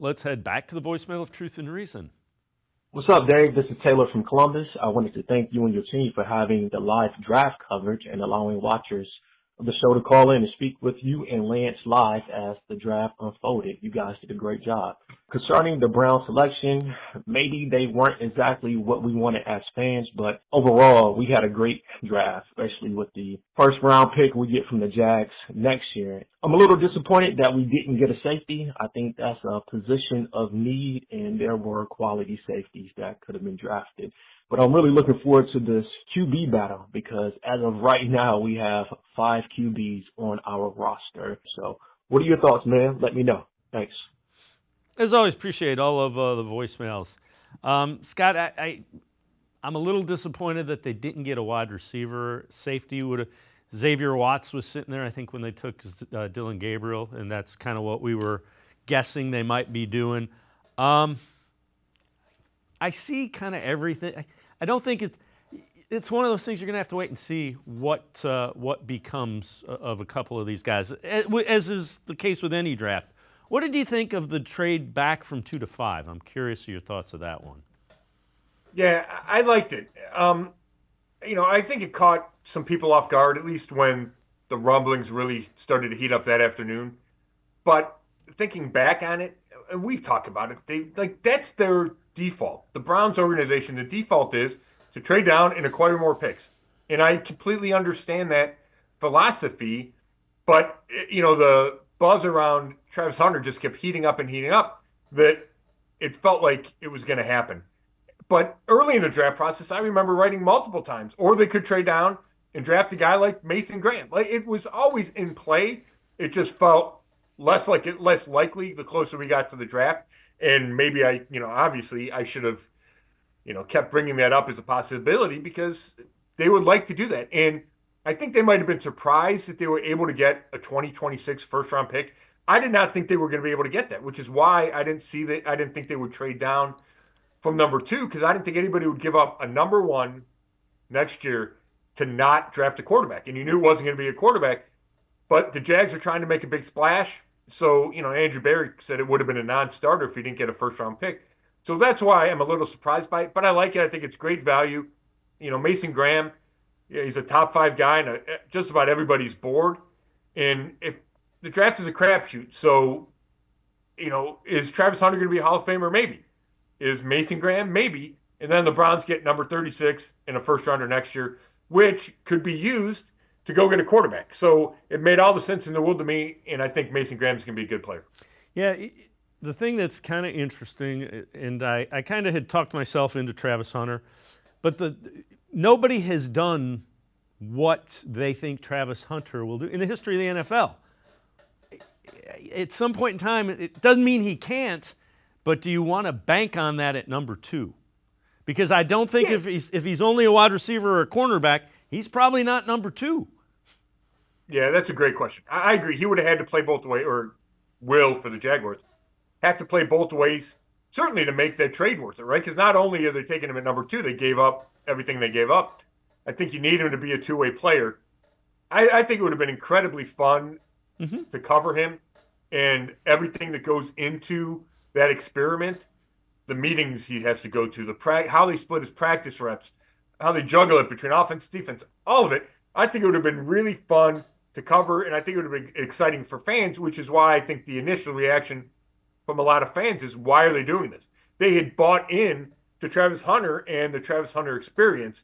Let's head back to the voicemail of Truth and Reason. What's up, Dave? This is Taylor from Columbus. I wanted to thank you and your team for having the live draft coverage and allowing watchers of the show to call in and speak with you and Lance live as the draft unfolded. You guys did a great job. Concerning the Brown selection, maybe they weren't exactly what we wanted as fans, but overall, we had a great draft, especially with the first round pick we get from the Jags next year. I'm a little disappointed that we didn't get a safety. I think that's a position of need, and there were quality safeties that could have been drafted. But I'm really looking forward to this QB battle because as of right now, we have 5 QBs on our roster. So what are your thoughts, man? Let me know. Thanks. As always, appreciate all of the voicemails. Scott, I'm a little disappointed that they didn't get a wide receiver. Safety would have. Xavier Watts was sitting there, I think, when they took Dylan Gabriel, and that's kind of what we were guessing they might be doing. I see kind of everything. I don't think it's one of those things you're going to have to wait and see what becomes of a couple of these guys, as is the case with any draft. What did you think of the trade back from 2 to 5? I'm curious of your thoughts of that one. Yeah, I liked it. I think it caught some people off guard, at least when the rumblings really started to heat up that afternoon. But thinking back on it, and we've talked about it, that's their default. The Browns organization, the default is to trade down and acquire more picks. And I completely understand that philosophy, but the buzz around Travis Hunter just kept heating up that it felt like it was going to happen. But early in the draft process, I remember writing multiple times, or they could trade down and draft a guy like Mason Graham. Like, it was always in play. It just felt less likely the closer we got to the draft. And maybe obviously I should have, kept bringing that up as a possibility because they would like to do that. And I think they might have been surprised that they were able to get a 2026 first round pick. I did not think they were going to be able to get that, which is why I didn't think they would trade down from number 2, because I didn't think anybody would give up a number 1 next year to not draft a quarterback. And you knew it wasn't going to be a quarterback, but the Jags are trying to make a big splash. So, Andrew Berry said it would have been a non-starter if he didn't get a first-round pick. So that's why I'm a little surprised by it, but I like it. I think it's great value. Mason Graham, he's a top 5 guy on just about everybody's board. And if the draft is a crapshoot, so, is Travis Hunter going to be a Hall of Famer? Maybe. Is Mason Graham? Maybe. And then the Browns get number 36 in a first rounder next year, which could be used to go get a quarterback. So it made all the sense in the world to me, and I think Mason Graham's going to be a good player. Yeah, the thing that's kind of interesting, and I kind of had talked myself into Travis Hunter, but nobody has done what they think Travis Hunter will do in the history of the NFL. At some point in time, it doesn't mean he can't, but do you want to bank on that at number 2? Because I don't think if he's only a wide receiver or a cornerback, he's probably not number 2. Yeah, that's a great question. I agree. He would have had to play both ways, or will for the Jaguars, have to play both ways, certainly to make that trade worth it, right? Because not only are they taking him at number 2, they gave up everything they gave up. I think you need him to be a two-way player. I think it would have been incredibly fun to cover him and everything that goes into that experiment, the meetings he has to go to, how they split his practice reps, how they juggle it between offense, defense, all of it. I think it would have been really fun to cover, and I think it would have been exciting for fans, which is why I think the initial reaction from a lot of fans is, why are they doing this? They had bought in to Travis Hunter and the Travis Hunter experience.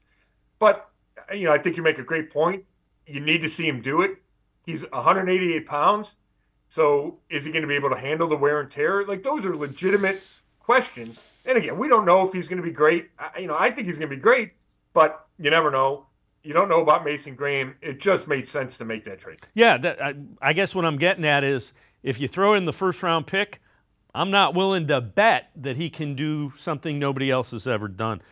But, I think you make a great point. You need to see him do it. He's 188 pounds. So is he going to be able to handle the wear and tear? Like, those are legitimate questions. And again, we don't know if he's going to be great. I think he's going to be great, but you never know. You don't know about Mason Graham. It just made sense to make that trade. Yeah, I guess what I'm getting at is, if you throw in the first-round pick, I'm not willing to bet that he can do something nobody else has ever done.